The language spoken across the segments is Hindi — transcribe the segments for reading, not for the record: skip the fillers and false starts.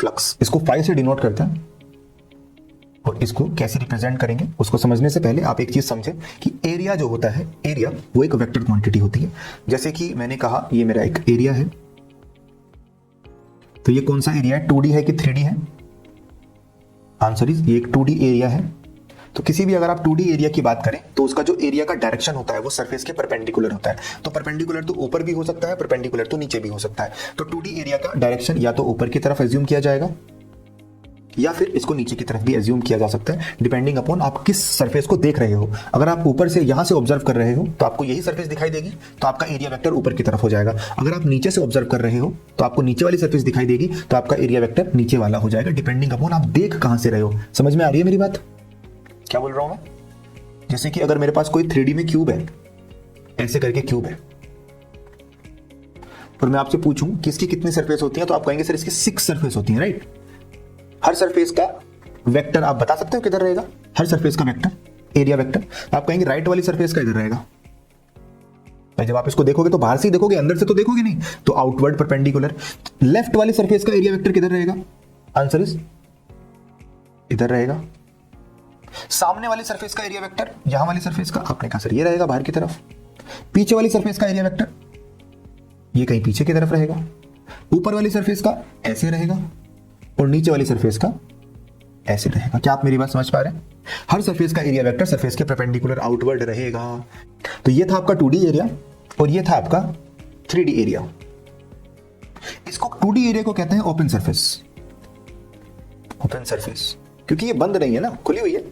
फ्लक्स, इसको फाई से डिनोट करते हैं और इसको कैसे रिप्रेजेंट करेंगे उसको समझने से पहले आप एक चीज समझें कि एरिया जो होता है, एरिया वो एक वेक्टर क्वांटिटी होती है। जैसे कि मैंने कहा ये मेरा एक एरिया है, तो ये कौन सा एरिया है, 2D है कि 3D है? आंसर इज ये एक 2D एरिया है। तो किसी भी अगर आप 2D एरिया की बात करें तो उसका जो एरिया का डायरेक्शन होता है वो सरफेस के परपेंडिकुलर होता है। तो परपेंडिकुलर तो ऊपर भी हो सकता है, परपेंडिकुलर तो नीचे भी हो सकता है। तो 2D एरिया का डायरेक्शन या तो ऊपर की तरफ एज्यूम किया जाएगा या फिर इसको नीचे की तरफ भी एज्यूम किया जा सकता है, डिपेंडिंग अपॉन आप किस सरफेस को देख रहे हो। अगर आप ऊपर से यहां से ऑब्जर्व कर रहे हो तो आपको यही सरफेस दिखाई देगी, तो आपका एरिया वेक्टर ऊपर की तरफ हो जाएगा। अगर आप नीचे से ऑब्जर्व कर रहे हो तो आपको नीचे वाली सरफेस दिखाई देगी, तो आपका एरिया वेक्टर नीचे वाला हो जाएगा, डिपेंडिंग अपॉन आप देख कहां से रहे हो। समझ में आ रही है मेरी बात? क्या बोल रहा हूं मैं? जैसे कि अगर मेरे पास कोई 3D में क्यूब है, ऐसे करके क्यूब है, और मैं आपसे पूछूं कि इसकी कितनी सरफेस होती है, तो आप कहेंगे सर इसकी 6 सरफेस होती है, राइट? हर सरफेस का वेक्टर आप बता सकते हो किधर रहेगा? हर सरफेस का वेक्टर, एरिया वेक्टर आप कहेंगे राइट वाली सरफेस का इधर रहेगा। भाई जब आप इसको देखोगे तो बाहर से ही देखोगे, अंदर से तो देखोगे नहीं, तो आउटवर्ड परपेंडिकुलर। लेफ्ट वाली सरफेस का एरिया वेक्टर किधर रहेगा? आंसर इज इधर रहेगा। सामने वाली सरफेस का एरिया वेक्टर, यहां वाली सरफेस का, आपने कहा सर ये रहेगा बाहर की तरफ। पीछे वाली सरफेस का एरिया वेक्टर ये कहीं पीछे की तरफ रहेगा। ऊपर वाली सरफेस का ऐसे रहेगा और नीचे वाली सरफेस का ऐसे रहेगा। क्या आप मेरी बात समझ पा रहे हैं? हर सरफेस का एरिया वेक्टर सरफेस के परपेंडिकुलर आउटवर्ड रहेगा। तो ये था आपका 2D एरिया और ये था आपका 3D एरिया। इसको 2D एरिया को कहते हैं ओपन सरफेस। ओपन सरफेस क्योंकि ये बंद नहीं है ना, खुली हुई है,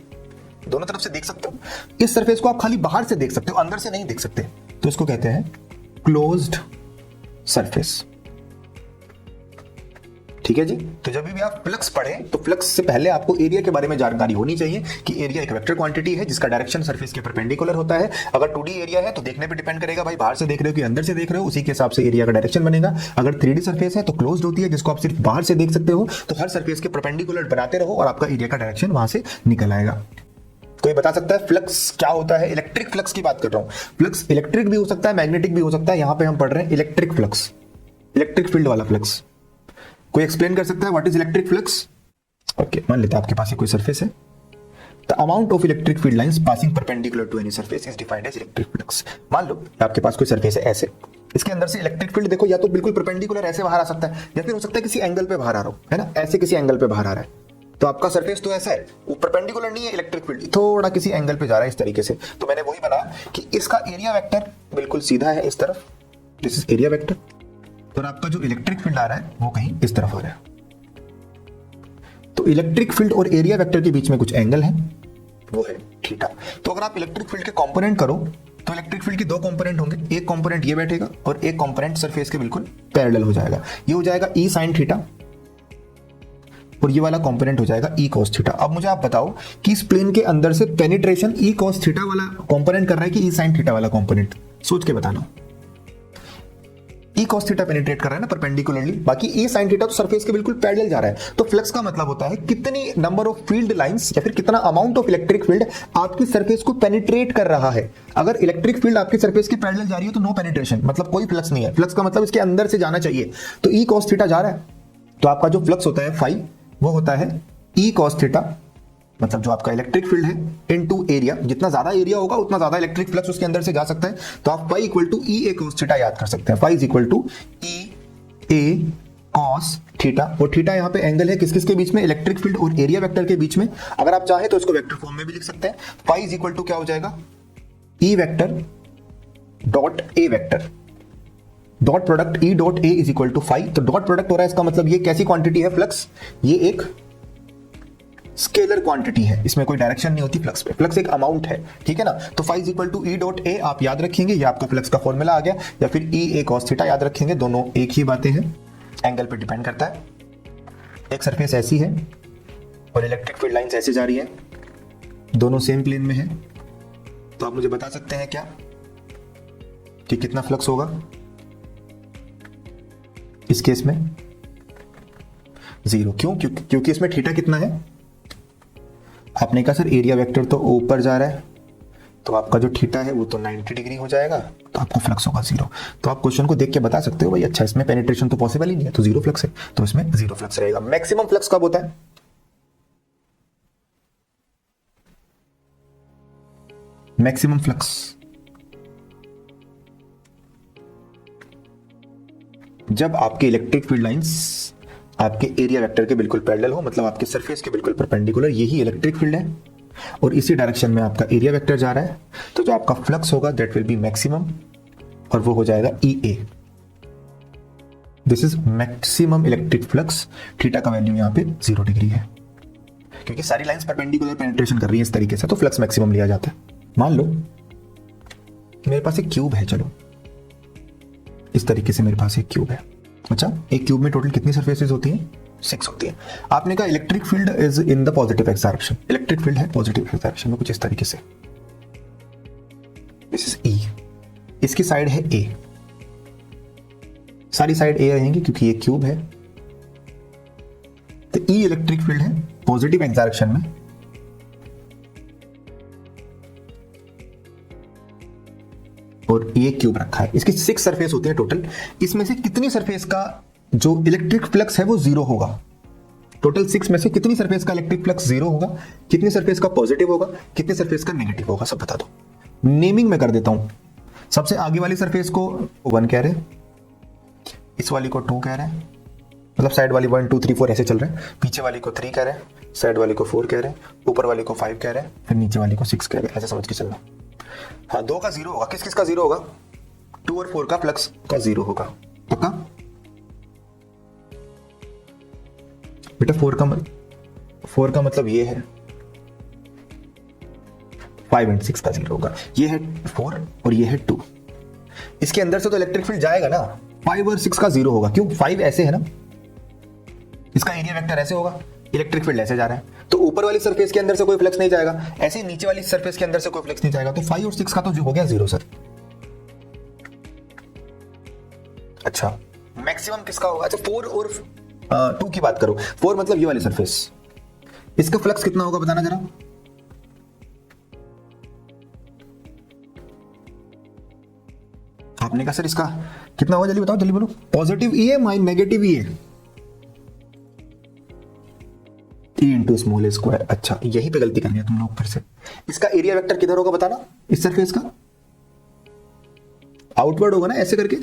दोनों तरफ से देख सकते हो। इस सरफेस को आप खाली बाहर से देख सकते हो, अंदर से नहीं देख सकते, तो इसको कहते हैं क्लोज्ड सरफेस। ठीक है जी। तो जब भी आप फ्लक्स पढ़ें तो फ्लक्स से पहले आपको एरिया के बारे में जानकारी होनी चाहिए कि एरिया एक वेक्टर क्वांटिटी है जिसका डायरेक्शन सरफेस के परपेंडिकुलर होता है। अगर 2D एरिया है तो देखने पे डिपेंड करेगा, भाई बाहर से देख रहे हो कि अंदर से देख रहे हो, उसी के हिसाब से एरिया का डायरेक्शन बनेगा। अगर 3D सरफेस है तो क्लोज्ड होती है, जिसको आप सिर्फ बाहर से देख सकते हो, तो हर सरफेस के परपेंडिकुलर बनाते रहो और आपका एरिया का डायरेक्शन वहां से निकल आएगा। कोई बता सकता है फ्लक्स क्या होता है? इलेक्ट्रिक फ्लक्स की बात कर रहा हूं। फ्लक्स इलेक्ट्रिक भी हो सकता है, मैग्नेटिक भी हो सकता है। यहां पे हम पढ़ रहे हैं इलेक्ट्रिक फ्लक्स, इलेक्ट्रिक फील्ड वाला फ्लक्स। कोई एक्सप्लेन कर सकता है what is electric flux? Okay, मान लेते हैं आपके पास कोई सरफेस है। The amount of electric field lines passing perpendicular to any surface is defined as electric flux. मान लो आपके पास कोई सरफेस है ऐसे, इसके अंदर से इलेक्ट्रिक फील्ड देखो, या तो बिल्कुल परपेंडिकुलर ऐसे बाहर आ सकता है, या फिर हो सकता है किसी एंगल पे बाहर आ रहा हो, है ना, ऐसे किसी एंगल पे बाहर आ रहा है। तो आपका सरफेस तो ऐसा है, वो परपेंडिकुलर नहीं है, इलेक्ट्रिक फील्ड थोड़ा किसी एंगल पे जा रहा है इस तरीके से। तो मैंने वही बनाया कि इसका एरिया वेक्टर बिल्कुल सीधा है इस तरफ, दिस इज एरिया वेक्टर, और आपका जो इलेक्ट्रिक फील्ड आ रहा है वो कहीं इस तरफ आ रहा है। तो इलेक्ट्रिक फील्ड और एरिया वेक्टर के बीच में कुछ एंगल है, वो है थीटा। तो अगर आप इलेक्ट्रिक फील्ड के कंपोनेंट करो तो इलेक्ट्रिक फील्ड के 2 कंपोनेंट होंगे, एक कंपोनेंट ये बैठेगा और एक कंपोनेंट सरफेस के बिल्कुल पैरेलल हो जाएगा। ये हो जाएगा E sin थीटा और ये वाला कंपोनेंट हो जाएगा E cos थीटा। अब मुझे आप बताओ कि इस प्लेन के अंदर से पेनिट्रेशन E cos थीटा वाला कंपोनेंट कर रहा है कि E sin थीटा वाला कंपोनेंट? सोच के बताना। E cos थीटा पेनिट्रेट कर रहा है ना परपेंडिकुलरली, बाकी E sin थीटा तो सरफेस के बिल्कुल पैरेलल जा रहा है। तो फ्लक्स का मतलब होता है कितनी नंबर ऑफ फील्ड लाइंस या फिर कितना अमाउंट ऑफ इलेक्ट्रिक फील्ड आपकी सरफेस को पेनिट्रेट कर रहा है। अगर इलेक्ट्रिक फील्ड आपकी सरफेस के पैरेलल जा रही है तो नो पेनिट्रेशन, मतलब कोई फ्लक्स नहीं है। फ्लक्स का मतलब इसके अंदर से जाना चाहिए। तो E cos थीटा जा रहा है, तो आपका जो फ्लक्स होता है फाई, वो होता है E cos थीटा, मतलब जो आपका इलेक्ट्रिक फील्ड है इनटू एरिया। जितना ज्यादा एरिया होगा उतना ज्यादा इलेक्ट्रिक फ्लक्स उसके अंदर से जा सकता है। तो आप phi equal to E a cos theta याद कर सकते हैं। Phi is equal to E a cos theta, और थीटा यहाँ पे एंगल है किस किस के बीच में? इलेक्ट्रिक फील्ड और एरिया वेक्टर के बीच में। अगर आप चाहे तो इसको वेक्टर फॉर्म में भी लिख सकते हैं। फाई इज इक्वल टू क्या हो जाएगा? E vector dot A vector, dot product E dot A is equal to phi. तो डॉट प्रोडक्ट हो रहा है, इसका मतलब ये कैसी क्वांटिटी है? फ्लक्स। ये एक स्केलर क्वांटिटी है, इसमें कोई डायरेक्शन नहीं होती फ्लक्स पे, फ्लक्स एक अमाउंट है, ठीक है ना। तो phi is equal to E dot A आप याद रखेंगे, ये आपका फ्लक्स का फॉर्मूला आ गया, या फिर E a cos थीटा याद रखेंगे, दोनों एक ही बातें हैं, एंगल पे डिपेंड करता है। एक सरफेस ऐसी है और इलेक्ट्रिक फील्ड लाइंस ऐसे जा रही है, दोनों सेम प्लेन में है। तो आप मुझे बता सकते हैं क्या कि कितना फ्लक्स होगा इस केस में? 0। क्यों? क्योंकि इसमें थीटा कितना है? आपने कहा सर एरिया वेक्टर तो ऊपर जा रहा है, तो आपका जो थीटा है वो तो 90 डिग्री हो जाएगा। तो आपको फ्लक्स होगा 0। तो आप क्वेश्चन को देख के बता सकते हो भाई अच्छा इसमें पेनिट्रेशन तो पॉसिबल ही नहीं है, तो 0 फ्लक्स है, तो इसमें 0 फ्लक्स रहेगा। मैक्सिमम फ्लक्स कब होता है? मैक्सिमम फ्लक्स जब आपके इलेक्ट्रिक फील्ड लाइंस आपके एरिया वेक्टर के बिल्कुल पैरेलल हो, मतलब आपके सरफेस के बिल्कुल परपेंडिकुलर, यही इलेक्ट्रिक फील्ड है और इसी डायरेक्शन में आपका एरिया वेक्टर जा रहा है, तो जो आपका फ्लक्स होगा दैट विल बी मैक्सिमम और वो हो जाएगा EA। This is maximum electric flux. Theta का वैल्यू यहां पे 0 डिग्री है क्योंकि सारी लाइंस परपेंडिकुलर पेनिट्रेशन कर रही है इस तरीके से, तो फ्लक्स मैक्सिमम लिया जाता है। मान लो मेरे पास एक क्यूब है, चलो इस तरीके से मेरे पास एक क्यूब है। अच्छा, एक क्यूब में टोटल कितनी सरफेसेस होती हैं? 6 होती हैं। आपने कहा electric field is in the positive x direction, electric field है पॉजिटिव एक्स डायरेक्शन में कुछ इस तरीके से। दिस इज E, इसकी साइड है A, सारी साइड A रहेंगी क्योंकि ये क्यूब है, तो E इलेक्ट्रिक फील्ड है पॉजिटिव एक्स डायरेक्शन में। और ये क्यूब रखा है, इसकी 6 सरफेस होती है टोटल। इसमें से कितनी सरफेस का जो इलेक्ट्रिक फ्लक्स है वो 0 होगा? टोटल 6 में से कितनी सरफेस का इलेक्ट्रिक फ्लक्स 0 होगा, कितनी सरफेस का पॉजिटिव होगा, कितनी सरफेस का नेगेटिव होगा, सब बता दो। नेमिंग में कर देता हूं। सबसे आगे वाली सरफेस को 1 कह रहे हैं, इस वाली को 2 कह रहे हैं, मतलब साइड वाली 1 2 3 4 ऐसे चल रहे हैं, पीछे वाली को 3 कह रहे हैं, साइड वाली को 4 कह रहे हैं, ऊपर वाली को 5 कह रहे हैं, फिर नीचे वाली को 6 कह रहे हैं, ऐसे समझ के चलना। हाँ, 2 का 0 होगा। किस किस का 0 होगा? 2 और 4 का फ्लक्स का 0 होगा। पक्का बेटा? 4 का मतलब ये है, 5 एंड 6 का 0 होगा। ये है 4 और ये है 2। इसके अंदर से तो इलेक्ट्रिक फील्ड जाएगा ना, 5 और 6 का 0 होगा। क्यों? 5 ऐसे है ना, इसका एरिया वेक्टर ऐसे होगा, इलेक्ट्रिक फील्ड ऐसे जा रहा है, तो ऊपर वाली सरफेस के अंदर से कोई फ्लक्स नहीं जाएगा, ऐसे ही नीचे वाली सरफेस के अंदर से कोई फ्लक्स नहीं जाएगा, तो 5 और 6 का तो जो हो गया 0 सर। अच्छा, मैक्सिमम किसका होगा? अच्छा, 4 और 2 की बात करो। 4 मतलब ये वाली सरफेस, इसका फ्लक्स कितना होगा बताना जरा। आपने कहा सर इसका कितना होगा, जल्दी बताओ, जल्दी बोलो। पॉजिटिव E है माइन नेगेटिव E है, E इंटू स्मॉल ए स्क्वायर। अच्छा, यहीं पे गलती कर दिया तुम लोग फिर से। इसका एरिया वेक्टर किधर होगा बताना? इस सरफेस का आउटवर्ड होगा ना, ऐसे करके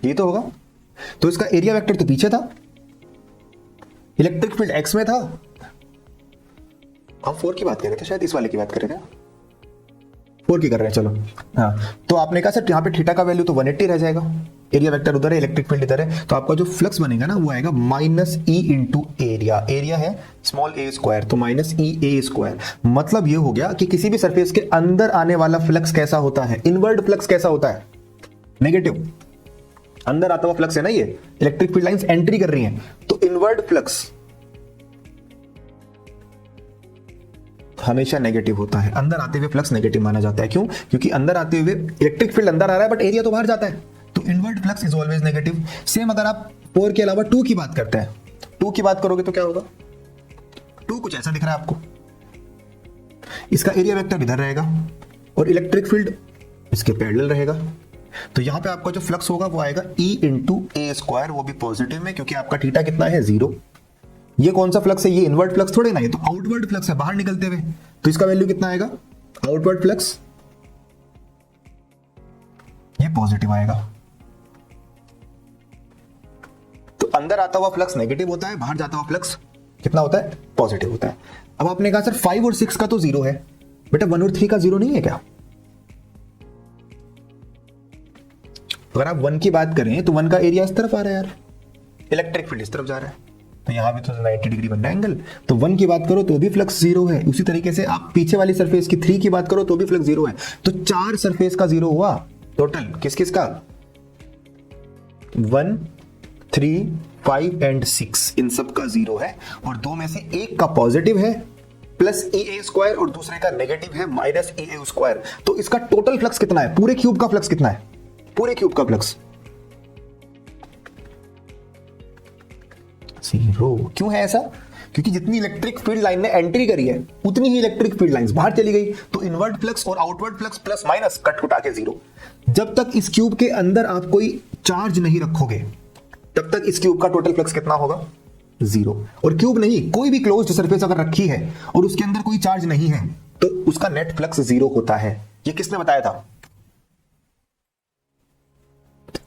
ये तो होगा, तो इसका एरिया वेक्टर तो पीछे था, इलेक्ट्रिक फील्ड एक्स में था। हम 4 की बात कर रहे थे, शायद इस वाले की बात कर रहे थे, 4 की कर रहे हैं, चलो। हाँ, तो आपने कहा सर यहाँ पे थीटा का वैल्यू तो 180 रह जाएगा, एरिया वेक्टर उधर है, इलेक्ट्रिक फील्ड इधर है, तो आपका जो फ्लक्स बनेगा ना वो आएगा -E इंटू एरिया। एरिया है स्मॉल ए स्क्वायर, तो -EA स्क्वायर। मतलब ये हो गया कि किसी भी सरफेस के अंदर आने वाला फ्लक्स कैसा होता है? इनवर्ड फ्लक्स कैसा होता है? नेगेटिव। अंदर आता हुआ फ्लक्स है ना, ये इलेक्ट्रिक फील्ड लाइंस एंट्री कर रही हैं, तो इनवर्ड फ्लक्स हमेशा नेगेटिव होता है। अंदर आते हुए फ्लक्स नेगेटिव माना जाता है। क्यों? क्योंकि अंदर आते हुए इलेक्ट्रिक फील्ड अंदर आ रहा है बट एरिया तो बाहर जाता है, तो inward flux is always negative. Same अगर आप 4 के अलावा 2 की बात करते हैं, 2 की बात करोगे तो क्या होगा? 2 कुछ ऐसा दिख रहा है आपको, इसका एरिया वेक्टर इधर रहेगा और इलेक्ट्रिक फील्ड इसके पैरेलल रहेगा, तो यहां पे आपका जो फ्लक्स होगा वो आएगा E इंटू ए स्क्वायर, वो भी पॉजिटिव में, क्योंकि आपका थीटा कितना है? 0। ये कौन सा फ्लक्स है? ये इनवर्ड फ्लक्स थोड़े ना, ये तो आउटवर्ड फ्लक्स है, बाहर निकलते हुए, तो इसका वैल्यू कितना आएगा? आउटवर्ड फ्लक्स ये पॉजिटिव आएगा। तो अंदर आता हुआ फ्लक्स नेगेटिव होता है, बाहर जाता हुआ फ्लक्स कितना होता है? पॉजिटिव होता है। अब आपने कहा सर 5 और 6 का तो 0 है, बेटा 1 और 3 का 0 नहीं है क्या? अगर आप 1 की बात करें तो 1 का एरिया इस तरफ आ रहा है यार, इलेक्ट्रिक फील्ड इस तरफ जा रहा है, तो यहां भी तो 90 डिग्री बन रहा है एंगल। तो 1 की बात करो तो भी फ्लक्स 0 है। उसी तरीके से आप पीछे वाली सरफेस की 3 की बात करो तो भी फ्लक्स 0 है। तो 4 सरफेस का 0 हुआ टोटल। किस किस का? 1 3 5 एंड 6, इन सब का 0 है, और 2 में से एक का पॉजिटिव है प्लस EA स्क्वायर और दूसरे का नेगेटिव है -EA स्क्वायर। तो इसका टोटल फ्लक्स कितना है? पूरे क्यूब का फ्लक्स कितना है? पूरे क्यूब का फ्लक्स 0। क्यों है ऐसा? क्योंकि जितनी इलेक्ट्रिक फील्ड लाइन ने एंट्री करी है उतनी ही इलेक्ट्रिक फील्ड लाइंस बाहर चली गई, तो इनवर्ट फ्लक्स और outward flux plus minus cut कुटा के जीरो। जब तक इस क्यूब के अंदर आप कोई चार्ज नहीं रखोगे तब तक इस क्यूब का टोटल फ्लक्स कितना होगा, जीरो। और क्यूब नहीं, कोई भी क्लोज्ड सरफेस अगर रखी है और उसके अंदर कोई चार्ज नहीं है तो उसका नेट फ्लक्स जीरो होता है। ये किसने बताया था,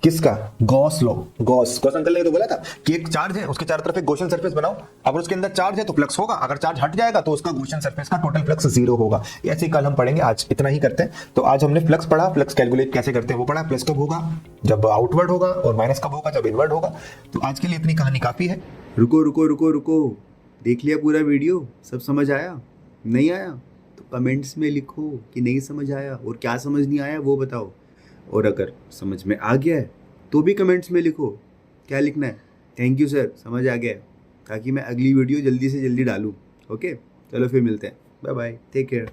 किसका, गॉस लॉ। गॉस अंकल ने तो बोला था कि एक चार्ज है उसके चारों तरफ एक गॉसियन सरफेस बनाओ, अगर उसके अंदर चार्ज है तो फ्लक्स होगा, अगर चार्ज हट जाएगा तो उसका गॉसियन सरफेस का टोटल फ्लक्स जीरो होगा। ऐसे कल हम पढ़ेंगे, आज इतना ही करते हैं। तो आज हमने फ्लक्स पढ़ा, फ्लक्स कैलकुलेट कैसे करते हैं वो पढ़ा, प्लस कब होगा जब आउटवर्ड होगा और माइनस कब होगा जब इनवर्ड होगा। तो आज के लिए इतनी कहानी काफी है। रुको रुको रुको रुको, देख लिया पूरा वीडियो, सब समझ आया? नहीं आया तो कमेंट्स में लिखो कि नहीं समझ आया, और क्या समझ नहीं आया वो बताओ। और अगर समझ में आ गया है तो भी कमेंट्स में लिखो, क्या लिखना है, थैंक यू सर समझ आ गया है, ताकि मैं अगली वीडियो जल्दी से जल्दी डालूँ। ओके, चलो फिर मिलते हैं, बाय बाय, टेक केयर।